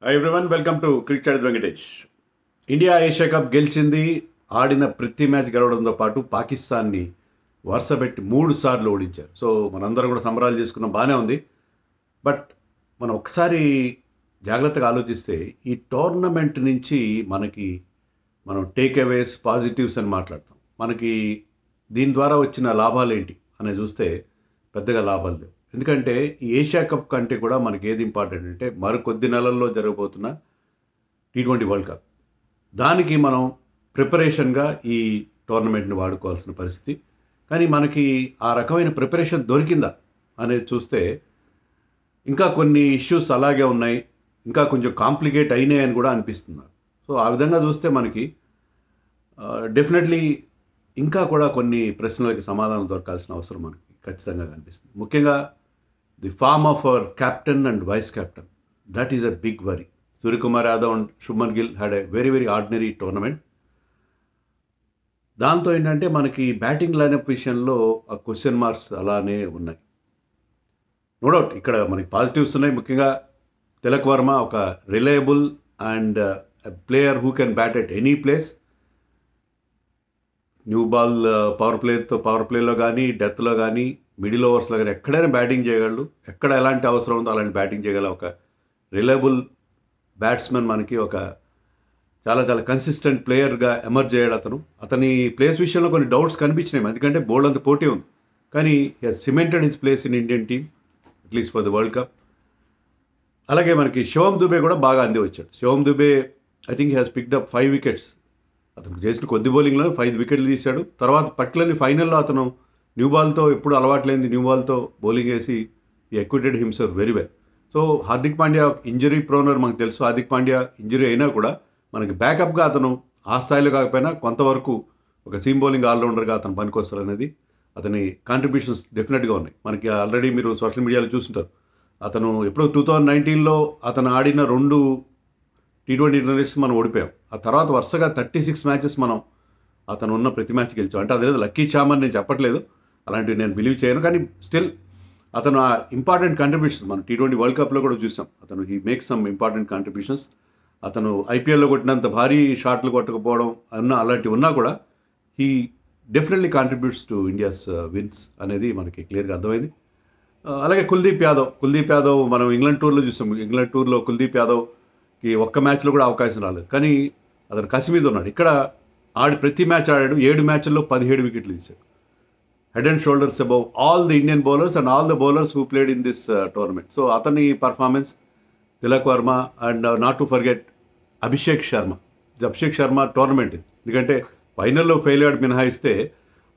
Hi everyone, welcome to cricket chat Venkatesh. India Asia cup గెలిచింది. ఆడిన ప్రతి మ్యాచ్ గెలవడంతో పాటు పాకిస్తాన్ని వరుసపెట్టి 3 సార్లు ఓడించారు. సో మనందరం కూడా సంబరాలు చేసుకున్నాం, బాగానే ఉంది. బట్ మనం ఒకసారి జాగ్రత్తగా ఆలోచిస్తే ఈ టోర్నమెంట్ నుంచి మనం టేక్ అవేస్ పాజిటివ్స్ అని మాట్లాడతాం. మనకి దీని ద్వారా వచ్చిన లాభాలు ఏంటి అనేది చూస్తే పెద్దగా లాభాలు లేవు. ఎందుకంటే ఈ ఏషియా కప్ కంటే కూడా మనకి ఏది ఇంపార్టెంట్ అంటే మరికొద్ది నెలల్లో జరగబోతున్న T20 వరల్డ్ కప్. దానికి మనం ప్రిపరేషన్గా ఈ టోర్నమెంట్ని వాడుకోవాల్సిన పరిస్థితి. కానీ మనకి ఆ రకమైన ప్రిపరేషన్ దొరికిందా అనేది చూస్తే ఇంకా కొన్ని ఇష్యూస్ అలాగే ఉన్నాయి, ఇంకా కొంచెం కాంప్లికేట్ అయినాయి అని కూడా అనిపిస్తుంది. సో ఆ విధంగా చూస్తే మనకి డెఫినెట్లీ ఇంకా కూడా కొన్ని ప్రశ్నలకి సమాధానం దొరకాల్సిన అవసరం మనకి ఖచ్చితంగా కనిపిస్తుంది. ముఖ్యంగా the form of our captain and vice captain, that is a big worry. Suryakumar Yadav and Shubman Gill had a very very ordinary tournament. దాంతో ఏంటంటే మనకి బ్యాటింగ్ లైనప్ విషయంలో ఆ క్వశ్చన్ మార్క్స్ అలానే ఉన్నాయి. నో డౌట్ ఇక్కడ మనకి పాజిటివ్స్ ఉన్నాయి. ముఖ్యంగా తిలక్ వర్మ ఒక reliable and player who can bat at any place. New ball power ప్లేలో కానీ, డెత్లో కానీ, మిడిల్ ఓవర్స్లో కానీ ఎక్కడైనా బ్యాటింగ్ చేయగలడు. ఎక్కడ ఎలాంటి అవసరం ఉందో అలాంటి బ్యాటింగ్ చేయగల ఒక రిలయబుల్ బ్యాట్స్మెన్, మనకి ఒక చాలా చాలా కన్సిస్టెంట్ ప్లేయర్గా ఎమర్జ్ అయ్యాడు. అతని ప్లేస్ విషయంలో కొన్ని డౌట్స్ కనిపించినాయి, ఎందుకంటే బోల్డ్ అంత పోటీ ఉంది. కానీ he has cemented his place in Indian team at least for the World Cup. అలాగే మనకి శివం దుబే కూడా బాగా అంది వచ్చాడు. Shivam Dube I think he has picked up 5 wickets. అతను చేసిన కొద్ది బౌలింగ్లో 5 వికెట్లు తీశాడు. తర్వాత పర్టికులర్లీ ఫైనల్లో అతను న్యూ బాల్తో, ఎప్పుడు అలవాట్లేంది న్యూ బాల్తో బౌలింగ్ వేసి ఈ acquitted himself very well. So Hardik Pandya injury ప్రోనర్ మనకు తెలుసు. హార్దిక్ పాండ్యా ఇంజరీ అయినా కూడా మనకి బ్యాకప్గా అతను ఆ స్థాయిలో కాకపోయినా కొంతవరకు ఒక సీమ్ బౌలింగ్ ఆల్రౌండర్గా అతను పనికొస్తారు అనేది అతని కాంట్రిబ్యూషన్స్ డెఫినెట్గా ఉన్నాయి. మనకి ఆల్రెడీ మీరు సోషల్ మీడియాలో చూస్తుంటారు. అతను ఎప్పుడో 2019లో అతను ఆడిన 2 T20 టోర్నమెంట్స్ మనం ఓడిపోయాం. ఆ తర్వాత వరుసగా 36 మ్యాచెస్ మనం అతను ఉన్న ప్రతి మ్యాచ్ గెలిచాం. అంటే అదేదో లక్కీ చామ్ అని నేను చెప్పట్లేదు, అలాంటివి నేను బిలీవ్ చేయను. కానీ స్టిల్ అతను ఆ ఇంపార్టెంట్ కంట్రిబ్యూషన్స్ మనం T20 వరల్డ్ కప్లో కూడా చూసాం. అతను he makes some important contributions. అతను ఐపీఎల్లో కొట్టినంత భారీ షాట్లు కొట్టకపోవడం అలాంటివి ఉన్నా కూడా he definitely contributes to India's wins అనేది మనకి క్లియర్గా అర్థమైంది. అలాగే కుల్దీప్ యాదవ్ మనం ఇంగ్లాండ్ టూర్లో చూసాం. ఇంగ్లాండ్ టూర్లో కుల్దీప్ యాదవ్కి ఒక్క మ్యాచ్లో కూడా అవకాశం రాలేదు. కానీ అతను కసి మీద ఉన్నాడు. ఇక్కడ ప్రతి మ్యాచ్ ఆడాడు. 7 మ్యాచ్ల్లో 17 వికెట్లు తీశాడు. Head and shoulders above all the Indian bowlers and all the bowlers who played in this tournament. So అతని performance, Tilak Varma and not to forget Abhishek Sharma tournament. ఎందుకంటే ఫైనల్లో ఫెయిల్ అయ్యాడు మినహాయిస్తే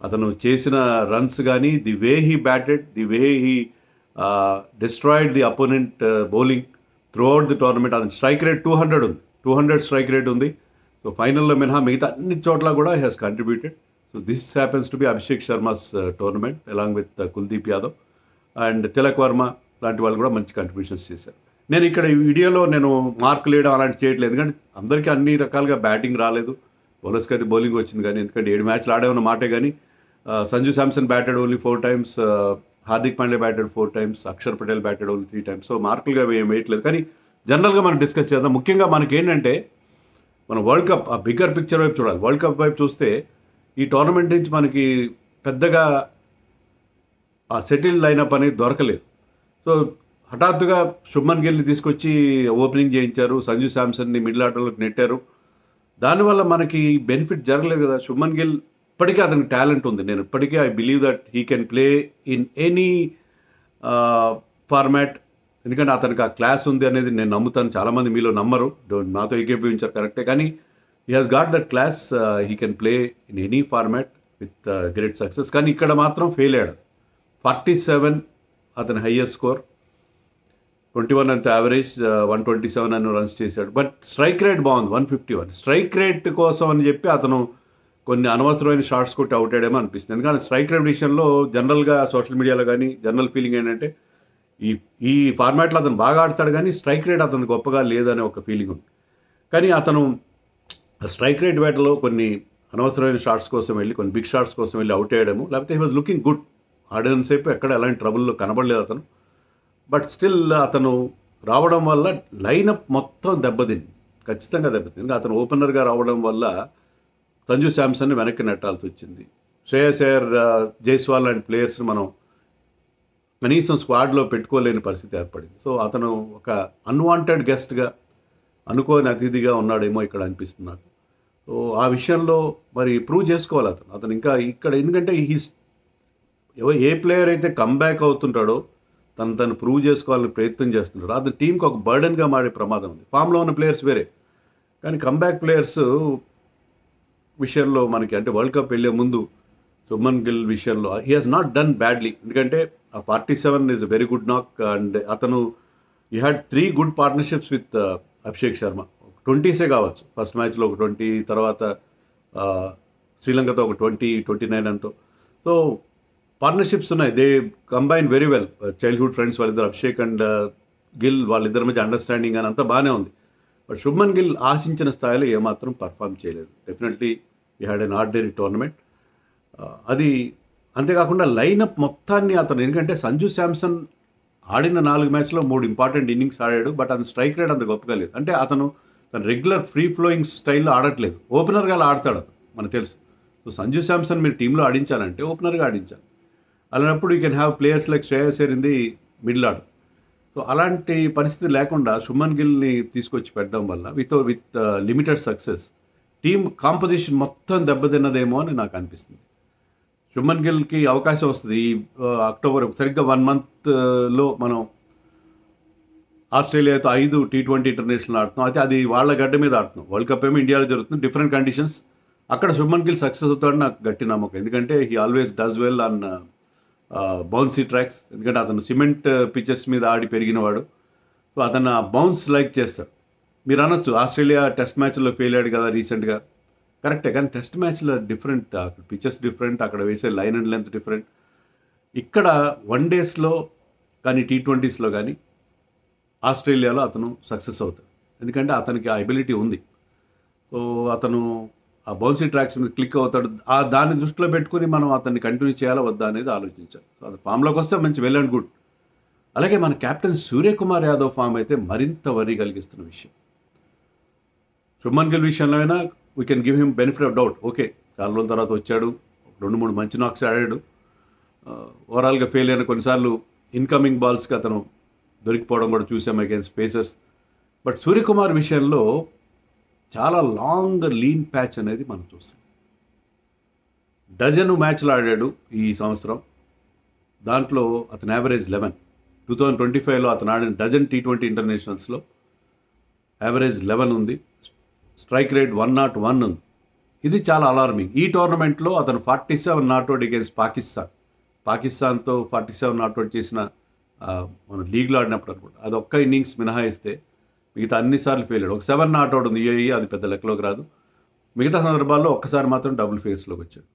అతను చేసిన రన్స్ కానీ, the way he batted, the way he destroyed the opponent bowling throughout the tournament. అతని strike rate 200 strike rate ఉంది. సో ఫైనల్లో మినహా మిగతా అన్ని చోట్ల కూడా he has contributed. So this happens to be Abhishek Sharma's tournament along with Kuldeep Yadav and Tilak Varma లాంటి వాళ్ళు కూడా మంచి కంట్రిబ్యూషన్స్ చేశారు. నేను ఇక్కడ ఈ వీడియోలో మార్కులు వేయడం అలాంటి చేయట్లేదు, ఎందుకంటే అందరికీ అన్ని రకాలుగా బ్యాటింగ్ రాలేదు. బౌలర్స్కి అయితే బౌలింగ్ వచ్చింది. కానీ ఎందుకంటే 7 మ్యాచ్లు ఆడేమన్న మాటే. కానీ Sanju Samson batted only 4 times, Hardik Pandya batted 4 times, Axar Patel batted only 3 times. So మార్కులుగా వేయట్లేదు. కానీ జనరల్గా మనం డిస్కస్ చేద్దాం. ముఖ్యంగా మనకి ఏంటంటే మన వరల్డ్ కప్ ఆ బిగ్గర్ పిక్చర్ వైపు చూడాలి. వరల్డ్ కప్ వైపు చూస్తే ఈ టోర్నమెంట్ నుంచి మనకి పెద్దగా ఆ సెటిల్ లైనప్ అనేది దొరకలేదు. సో హఠాత్తుగా శుభ్మన్ గిల్ని తీసుకొచ్చి ఓపెనింగ్ చేయించారు, సంజు శాంసన్ని మిడిల్ ఆర్డర్లోకి నెట్టారు. దానివల్ల మనకి బెనిఫిట్ జరగలేదు కదా. శుభ్మన్ గిల్ ఇప్పటికీ అతనికి టాలెంట్ ఉంది. నేను ఇప్పటికీ I believe that he can play in any format. ఎందుకంటే అతనికి ఆ క్లాస్ ఉంది అనేది నేను నమ్ముతాను. చాలామంది మీలో నమ్మరు, నాతో ఏకీభవించారు, కరెక్టే. కానీ he has got that class. He can play in any format with great success. కానీ ఇక్కడ మాత్రం ఫెయిల్ అయ్యాడు. 47 అతని హైయెస్ట్ స్కోర్, 21 అంత యావరేజ్, 127 అని రన్స్ చేశాడు. బట్ స్ట్రైక్ రేట్ బాగుంది, 151. స్ట్రైక్ రేట్ కోసం అని చెప్పి అతను కొన్ని అనవసరమైన షాట్స్ కొట్టి అవుట్ అయ్యాడేమో అనిపిస్తుంది. ఎందుకంటే స్ట్రైక్ రేట్ విషయంలో జనరల్గా సోషల్ మీడియాలో కానీ జనరల్ ఫీలింగ్ ఏంటంటే ఈ ఫార్మాట్లో అతను బాగా ఆడతాడు, కానీ స్ట్రైక్ రేట్ అతను గొప్పగా లేదనే ఒక ఫీలింగ్ ఉంది. కానీ అతను స్ట్రైక్ రేట్ వేటలో కొన్ని అనవసరమైన షాట్స్ కోసం వెళ్ళి, కొన్ని బిగ్ షాట్స్ కోసం వెళ్ళి అవుట్ అయ్యాడేమో. లేకపోతే హీ వాజ్ లుకింగ్ గుడ్. ఆడినంతసేపు ఎక్కడ ఎలాంటి ట్రబుల్లో కనబడలేదు అతను. బట్ స్టిల్ అతను రావడం వల్ల లైనప్ మొత్తం దెబ్బతింది, ఖచ్చితంగా దెబ్బతింది. అతను ఓపెనర్గా రావడం వల్ల సంజు శాంసన్ని వెనక్కి నెట్టాల్సి వచ్చింది. శ్రేయస్ అయ్యర్, జైస్వాల్ లాంటి ప్లేయర్స్ని మనం కనీసం స్క్వాడ్లో పెట్టుకోలేని పరిస్థితి ఏర్పడింది. సో అతను ఒక అన్వాంటెడ్ గెస్ట్గా, అనుకోని అతిథిగా ఉన్నాడేమో ఇక్కడ అనిపిస్తుంది నాకు. సో ఆ విషయంలో మరి ప్రూవ్ చేసుకోవాలి అతను ఇంకా ఇక్కడ. ఎందుకంటే ఏ ప్లేయర్ అయితే కమ్బ్యాక్ అవుతుంటాడో తను ప్రూవ్ చేసుకోవాలని ప్రయత్నం చేస్తుంటాడు, అది టీంకి ఒక బర్డెన్గా మారే ప్రమాదం ఉంది. ఫామ్లో ఉన్న ప్లేయర్స్ వేరే, కానీ కమ్బ్యాక్ ప్లేయర్స్ విషయంలో మనకి, అంటే వరల్డ్ కప్ వెళ్ళే ముందు శుభ్మన్ గిల్ విషయంలో he has not done badly. ఎందుకంటే ఆ 47 is very good knock, and అతను ఈ had 3 good partnerships with Abhishek Sharma. 20సే కావచ్చు, ఫస్ట్ మ్యాచ్లో ఒక 20, తర్వాత శ్రీలంకతో ఒక 20-29 అంతో. సో పార్ట్నర్షిప్స్ ఉన్నాయి, they combine very well. Childhood friends వాళ్ళిద్దరు, అభిషేక్ అండ్ గిల్, వాళ్ళిద్దరి మధ్య అండర్స్టాండింగ్ అని అంతా బాగానే ఉంది. బట్ శుభ్మన్ గిల్ ఆశించిన స్థాయిలో ఏమాత్రం పర్ఫామ్ చేయలేదు. డెఫినెట్లీ ఈ హ్యాడ్ ఎన్ ఆర్డినరీ టోర్నమెంట్. అది అంతేకాకుండా లైనప్ మొత్తాన్ని అతను, ఎందుకంటే సంజు శాంసన్ ఆడిన 4 మ్యాచ్లో 3 ఇంపార్టెంట్ ఇన్నింగ్స్ ఆడాడు, బట్ అది స్ట్రైక్ రేట్ అంత గొప్పగా లేదు. అంటే అతను తన రెగ్యులర్ ఫ్రీ ఫ్లోయింగ్ స్టైల్లో ఆడట్లేదు, ఓపెనర్గా ఆడతాడు మనకు తెలుసు. సో సంజు శాంసన్ మీరు టీంలో ఆడించాలంటే ఓపెనర్గా ఆడించాలి. అలాంటప్పుడు you can have players like Shreyas Iyer in the middle order. So అలాంటి పరిస్థితి లేకుండా శుభ్మన్ గిల్ని తీసుకొచ్చి పెట్టడం వల్ల with limited success team composition మొత్తం దెబ్బతిన్నదేమో అని నాకు అనిపిస్తుంది. శుభ్మన్ గిల్కి అవకాశం వస్తుంది ఈ అక్టోబర్, సరిగ్గా 1 మంత్లో మనం ఆస్ట్రేలియాతో 5 T20 ఇంటర్నేషనల్ ఆడుతున్నాం. అయితే అది వాళ్ళ గడ్డ మీద ఆడుతున్నాం. వరల్డ్ కప్ ఏమో ఇండియాలో జరుగుతుంది, డిఫరెంట్ కండిషన్స్. అక్కడ శుభ్మన్ గిల్ సక్సెస్ అవుతాడని నాకు గట్టి నమ్మకం, ఎందుకంటే he always does well on bouncy tracks. ఎందుకంటే అతను సిమెంట్ పిచెస్ మీద ఆడి పెరిగినవాడు. సో అతను ఆ బౌన్స్ లైక్ చేస్తాడు. మీరు అనొచ్చు ఆస్ట్రేలియా టెస్ట్ మ్యాచ్లో ఫెయిల్ అయ్యాడు కదా రీసెంట్గా, కరెక్టే, కానీ టెస్ట్ మ్యాచ్లో డిఫరెంట్, అక్కడ పిచెస్ డిఫరెంట్, అక్కడ వేసే లైన్ అండ్ లెంత్ డిఫరెంట్. ఇక్కడ వన్ డేస్లో కానీ T20స్లో కానీ ఆస్ట్రేలియాలో అతను సక్సెస్ అవుతాడు, ఎందుకంటే అతనికి ఆ ఎబిలిటీ ఉంది. సో అతను ఆ బౌన్సీ ట్రాక్స్ మీద క్లిక్ అవుతాడు. దాన్ని దృష్టిలో పెట్టుకుని మనం అతన్ని కంటిన్యూ చేయాలా వద్దా అనేది ఆలోచించాలి. సో అది ఫామ్లోకి వస్తే మంచి వెల్ అండ్ గుడ్. అలాగే మన కెప్టెన్ సూర్యకుమార్ యాదవ్ ఫామ్ అయితే మరింత వరి కలిగిస్తున్న విషయం. శుభ్మన్ గిల్ విషయంలో అయినా we can give him benefit of doubt. Okay, చాలా రోజుల తర్వాత వచ్చాడు, 2-3 మంచి నాక్స్ ఆడాడు, ఓవరాల్గా ఫెయిల్ అయిన కొన్నిసార్లు ఇన్కమింగ్ బాల్స్కి అతను దొరికిపోవడం కూడా చూసాం అగైన్స్ పేసర్స్. బట్ సూర్యకుమార్ విషయంలో చాలా లాంగ్ లీన్ ప్యాచ్ అనేది మనం చూస్తాం. 12 మ్యాచ్లు ఆడాడు ఈ సంవత్సరం, దాంట్లో అతను యావరేజ్ 11. 2025లో అతను ఆడిన 12 T20 ఇంటర్నేషనల్స్లో యావరేజ్ 11 ఉంది, స్ట్రైక్ రేట్ 101 ఉంది. ఇది చాలా అలార్మింగ్. ఈ టోర్నమెంట్లో అతను 47 నాట్అవుట్ అగైన్స్ పాకిస్తాన్తో 47 నాట్అవుట్ చేసిన మన లీగ్లో ఆడినప్పుడు అనుకుంటా, అది ఒక్క ఇన్నింగ్స్ మినహాయిస్తే మిగతా అన్నిసార్లు ఫెయిల్ అయ్యాడు. ఒక 7 నాట్అవుట్ ఉంది UAE, అది పెద్ద లెక్కలోకి రాదు. మిగతా సందర్భాల్లో ఒక్కసారి మాత్రం డబుల్ ఫిగర్స్లోకి వచ్చాడు.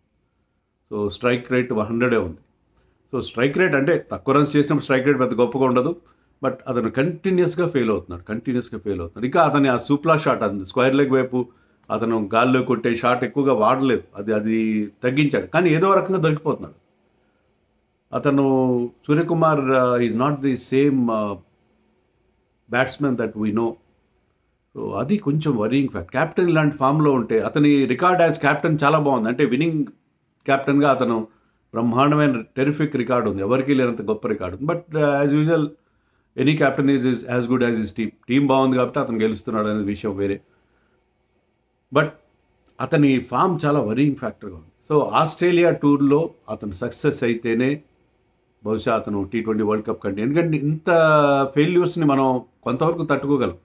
సో స్ట్రైక్ రేట్ 100 ఉంది. సో స్ట్రైక్ రేట్ అంటే తక్కువ రన్స్ చేసినప్పుడు స్ట్రైక్ రేట్ పెద్ద గొప్పగా ఉండదు, బట్ అతను కంటిన్యూస్గా ఫెయిల్ అవుతున్నాడు. ఇంకా అతని ఆ సూప్లా షాట్, అది స్క్వేర్ లెగ్ వైపు అతను గాల్లో కొట్టే షాట్ ఎక్కువగా వాడలేదు, అది తగ్గించాడు, కానీ ఏదో రకంగా దొరికిపోతున్నాడు. అతను Suryakumar is not the same batsmen that we know. So అది కొంచెం వరీయింగ్ ఫ్యాక్ట్. క్యాప్టెన్ ఇలాంటి ఫామ్లో ఉంటే, అతని రికార్డ్ యాజ్ క్యాప్టెన్ చాలా బాగుంది, అంటే విన్నింగ్ క్యాప్టెన్గా అతను బ్రహ్మాండమైన టెరిఫిక్ రికార్డు ఉంది, ఎవరికీ లేనంత గొప్ప రికార్డు ఉంది. But as usual any captain is as good as his team బాగుంది కాబట్టి అతను గెలుస్తున్నాడు అనేది విషయం వేరే. బట్ అతని ఫామ్ చాలా వరీయింగ్ ఫ్యాక్టర్గా ఉంది. సో ఆస్ట్రేలియా టూర్లో అతను సక్సెస్ అయితేనే బహుశా అతను T20 వరల్డ్ కప్ కంటే, ఎందుకంటే ఇంత ఫెయిల్యూర్స్ని మనం కొంతవరకు తట్టుకోగలం.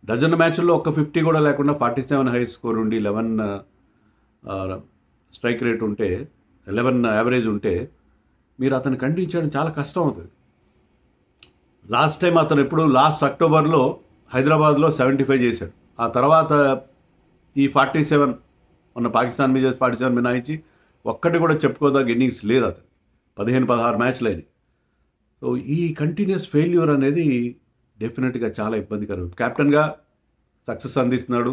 12 మ్యాచ్ల్లో ఒక్క 50 కూడా లేకుండా 47 హై స్కోర్ ఉండి 11 స్ట్రైక్ రేట్ ఉంటే, 11 యావరేజ్ ఉంటే మీరు అతను కంటిన్యూ చేయడం చాలా కష్టం అవుతుంది. లాస్ట్ టైం అతను లాస్ట్ అక్టోబర్లో హైదరాబాద్లో 75 చేశాడు. ఆ తర్వాత ఈ 47 ఉన్న పాకిస్తాన్ మీద 47 మినాయించి ఒక్కటి కూడా చెప్పుకోదగ్గ ఇన్నింగ్స్ లేదు అతను. 15-16 మ్యాచ్లు అయినాయి. సో ఈ కంటిన్యూస్ ఫెయిల్యూర్ అనేది డెఫినెట్గా చాలా ఇబ్బందికరం. క్యాప్టెన్గా సక్సెస్ అందిస్తున్నాడు.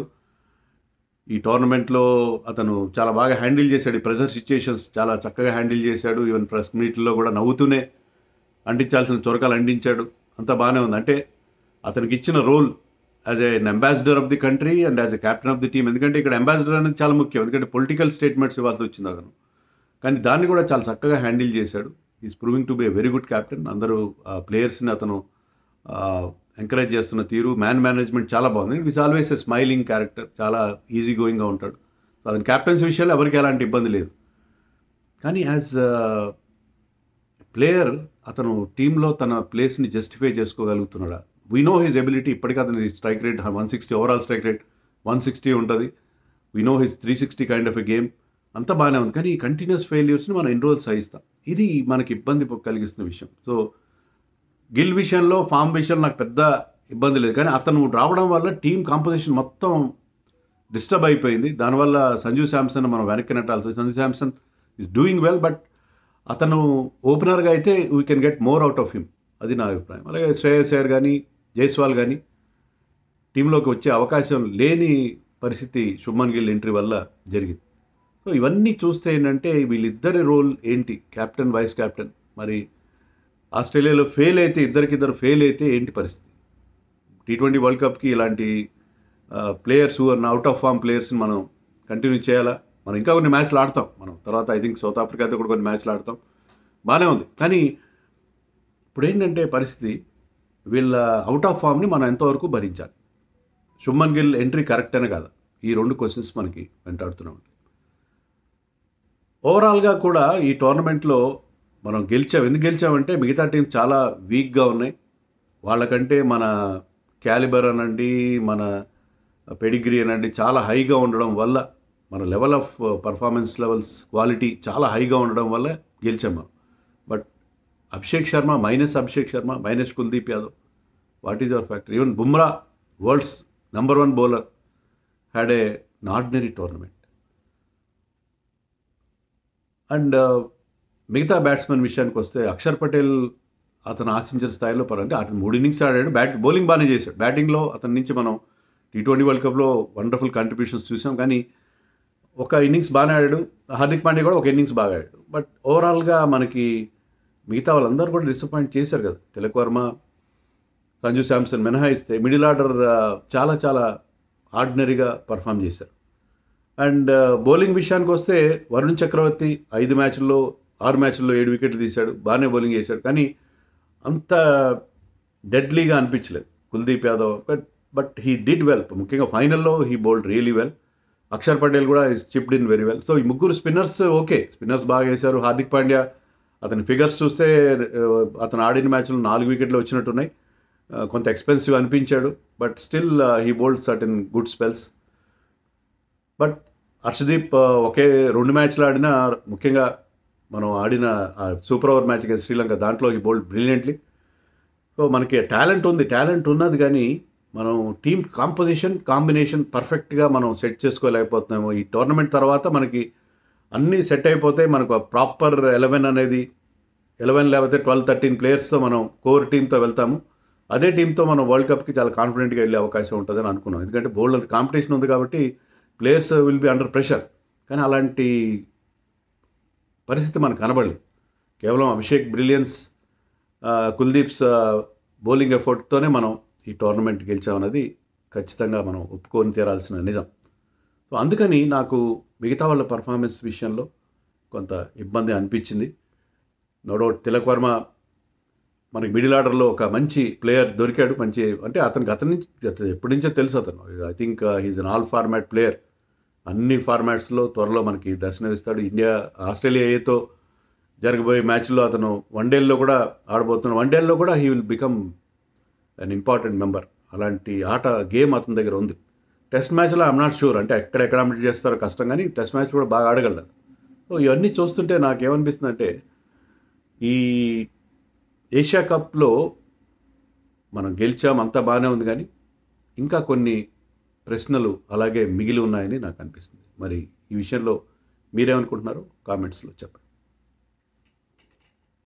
ఈ టోర్నమెంట్లో అతను చాలా బాగా హ్యాండిల్ చేశాడు, ఈ ప్రెజర్ సిచ్యుయేషన్స్ చాలా చక్కగా హ్యాండిల్ చేశాడు. ఈవెన్ ప్రెస్ మీట్లో కూడా నవ్వుతూనే అంటించాల్సిన చొరకాలు అంటించాడు, అంతా బాగానే ఉంది. అంటే అతనికి ఇచ్చిన role as N ambassador of the country and as a captain of the team. ఎందుకంటే ఇక్కడ అంబాసిడర్ అనేది చాలా ముఖ్యం, ఎందుకంటే పొలిటికల్ స్టేట్మెంట్స్ ఇవ్వాల్సి వచ్చింది అతను. కానీ దాన్ని కూడా చాలా చక్కగా హ్యాండిల్ చేశాడు. Is proving to be a very good captain. అందరూ ప్లేయర్స్ని అతను ఎంకరేజ్ చేస్తున్న తీరు, మేనేజ్మెంట్ చాలా బాగుంది. It's always a smiling character, చాలా ఈజీ గోయింగ్గా ఉంటాడు. సో అతని క్యాప్టెన్స్ విషయంలో ఎవరికి ఎలాంటి ఇబ్బంది లేదు. కానీ యాజ్ ప్లేయర్ అతను టీంలో తన ప్లేస్ని జస్టిఫై చేసుకోగలుగుతున్నాడా? We know his ability. ఇప్పటికీ అతని strike rate 160, overall strike rate 160 ఉంటుంది. We know his 360 kind of a game. అంతా బాగానే ఉంది. కానీ ఈ కంటిన్యూస్ ఫెయిల్యూర్స్ని మనం ఎన్ని రోజులు సహిస్తాం? ఇది మనకి ఇబ్బంది కలిగిస్తున్న విషయం. సో గిల్ విషయంలో, ఫామ్ విషయంలో నాకు పెద్ద ఇబ్బంది లేదు. కానీ అతను రావడం వల్ల టీం కాంపోజిషన్ మొత్తం డిస్టర్బ్ అయిపోయింది. దానివల్ల సంజు శాంసన్ మనం వెనక్కి నెట్టాల్సి. Sanju Samson is doing well, but అతను ఓపెనర్గా అయితే we can get more out of him. అది నా అభిప్రాయం. అలాగే శ్రేయస్ అయ్యర్ కానీ జైస్వాల్ కానీ టీంలోకి వచ్చే అవకాశం లేని పరిస్థితి శుభ్మన్ గిల్ ఎంట్రీ వల్ల జరిగింది. సో ఇవన్నీ చూస్తే ఏంటంటే వీళ్ళిద్దరి రోల్ ఏంటి, కెప్టెన్ వైస్ కెప్టెన్. మరి ఆస్ట్రేలియాలో ఫెయిల్ అయితే, ఇద్దరికిద్దరు ఫెయిల్ అయితే ఏంటి పరిస్థితి? T20 వరల్డ్ కప్కి ఇలాంటి ప్లేయర్స్ అవుట్ ఆఫ్ ఫామ్ ప్లేయర్స్ని మనం కంటిన్యూ చేయాలా? మనం ఇంకా కొన్ని మ్యాచ్లు ఆడతాం. మనం తర్వాత ఐ థింక్ సౌత్ ఆఫ్రికాతో కూడా కొన్ని మ్యాచ్లు ఆడతాం, బాగానే ఉంది. కానీ ఇప్పుడు ఏంటంటే పరిస్థితి, వీళ్ళ అవుట్ ఆఫ్ ఫామ్ని మనం ఎంతవరకు భరించాలి? శుభ్మన్ గిల్ ఎంట్రీ కరెక్ట్ అనే కాదా? ఈ రెండు క్వశ్చన్స్ మనకి వెంటాడుతూనే ఉంటాయి. ఓవరాల్గా కూడా ఈ టోర్నమెంట్లో మనం గెలిచాం. ఎందుకు గెలిచామంటే మిగతా టీం చాలా వీక్గా ఉన్నాయి. వాళ్ళకంటే మన క్యాలిబర్ అనండి, మన పెడిగ్రీ అనండి చాలా హైగా ఉండడం వల్ల, మన level of performance levels quality చాలా హైగా ఉండడం వల్ల గెలిచాం మనం. But Abhishek Sharma minus Kuldeep Yadav, what is our factor? Even Bumrah, world's number 1 bowler, had a ordinary tournament. And మిగతా బ్యాట్స్మెన్ విషయానికి వస్తే అక్షర్ పటేల్ అతను ఆశించిన స్థాయిలో అంటే అతను 3 innings ఆడాడు. బౌలింగ్ బాగానే చేశాడు. బ్యాటింగ్లో అతని నుంచి మనం T20 వరల్డ్ కప్లో వండర్ఫుల్ కాంట్రిబ్యూషన్స్ చూసాం. కానీ ఒక ఇన్నింగ్స్ బాగానే ఆడాడు. హార్దిక్ పాండ్యా కూడా ఒక ఇన్నింగ్స్ బాగా ఆడాడు. బట్ ఓవరాల్గా మనకి మిగతా వాళ్ళందరూ కూడా డిసప్పాయింట్ చేశారు కదా. తిలక్ వర్మ, సంజు శాంసన్ మినహాయిస్తే మిడిల్ ఆర్డర్ చాలా చాలా ఆర్డినరీగా పర్ఫామ్ చేశారు. అండ్ బౌలింగ్ విషయానికి వస్తే వరుణ్ చక్రవర్తి 6 మ్యాచ్ల్లో 7 వికెట్లు తీశాడు, బాగానే బౌలింగ్ చేశాడు. కానీ అంత డెడ్లీగా అనిపించలేదు Kuldeep Yadav. But he did well. ముఖ్యంగా ఫైనల్లో he bowled really well. Axar Patel కూడా chipped in very well. So ఈ ముగ్గురు స్పిన్నర్స్ స్పిన్నర్స్ బాగా వేశారు. హార్దిక్ పాండ్యా అతని ఫిగర్స్ చూస్తే అతను ఆడిన మ్యాచ్లో 4 వికెట్లు వచ్చినట్టున్నాయి. కొంత ఎక్స్పెన్సివ్ అనిపించాడు, but still he bowled certain good spells. But Harshdeep 2 మ్యాచ్లు ఆడినా, ముఖ్యంగా మనం ఆడిన super over match against Sri Lanka, దాంట్లో ఈ బౌల్డ్ బ్రిలియంట్లీ. సో మనకి టాలెంట్ ఉన్నది, కానీ మనం టీమ్ కాంబినేషన్ పర్ఫెక్ట్గా మనం సెట్ చేసుకోలేకపోతున్నాము. ఈ టోర్నమెంట్ తర్వాత మనకి అన్నీ సెట్ అయిపోతే మనకు ప్రాపర్ 11 అనేది 11 లేకపోతే 12-13 ప్లేయర్స్తో మనం కోర్ టీంతో వెళ్తాము. అదే టీంతో మనం వరల్డ్ కప్కి చాలా కాన్ఫిడెంట్గా వెళ్ళే అవకాశం ఉంటుందని అనుకున్నాం. ఎందుకంటే బౌల్డ్ అంత కాంపిటీషన్ ఉంది కాబట్టి players will be under pressure. కానీ అలాంటి పరిస్థితి మనకు కనబడలేదు. కేవలం అభిషేక్ బ్రిలియన్స్, కుల్దీప్స్ బౌలింగ్ ఎఫర్ట్తోనే మనం ఈ టోర్నమెంట్ గెలిచామన్నది ఖచ్చితంగా మనం ఒప్పుకొని తీరాల్సిన నిజం. సో అందుకని నాకు మిగతా వాళ్ళ పర్ఫార్మెన్స్ విషయంలో కొంత ఇబ్బంది అనిపించింది. నో డౌట్ తిలక్ వర్మ మనకి మిడిల్ ఆర్డర్లో ఒక మంచి ప్లేయర్ దొరికాడు. అంటే అతని నుంచి ఎప్పటి నుంచో తెలుసు అతను. I think he's an all format player. అన్ని ఫార్మాట్స్లో త్వరలో మనకి దర్శనమిస్తాడు. ఆస్ట్రేలియా ఏతో జరగబోయే మ్యాచ్లో అతను వన్డేల్లో కూడా ఆడబోతున్నాడు. వన్డేల్లో కూడా he will become an important member. అలాంటి గేమ్ అతని దగ్గర ఉంది. టెస్ట్ మ్యాచ్లో ఐఎమ్ నాట్ షూర్, అంటే ఎక్కడ అప్డేట్ చేస్తారో కష్టం, కానీ టెస్ట్ మ్యాచ్ కూడా బాగా ఆడగలరు. సో ఇవన్నీ చూస్తుంటే నాకేమనిపిస్తుందంటే, ఈ ఏషియా కప్లో మనం గెలిచాం, అంతా బాగానే ఉంది, కానీ ఇంకా కొన్ని ప్రశ్నలు అలాగే మిగిలి ఉన్నాయని నాకు అనిపిస్తుంది. మరి ఈ విషయంలో మీరేమనుకుంటున్నారో కామెంట్స్లో చెప్పండి.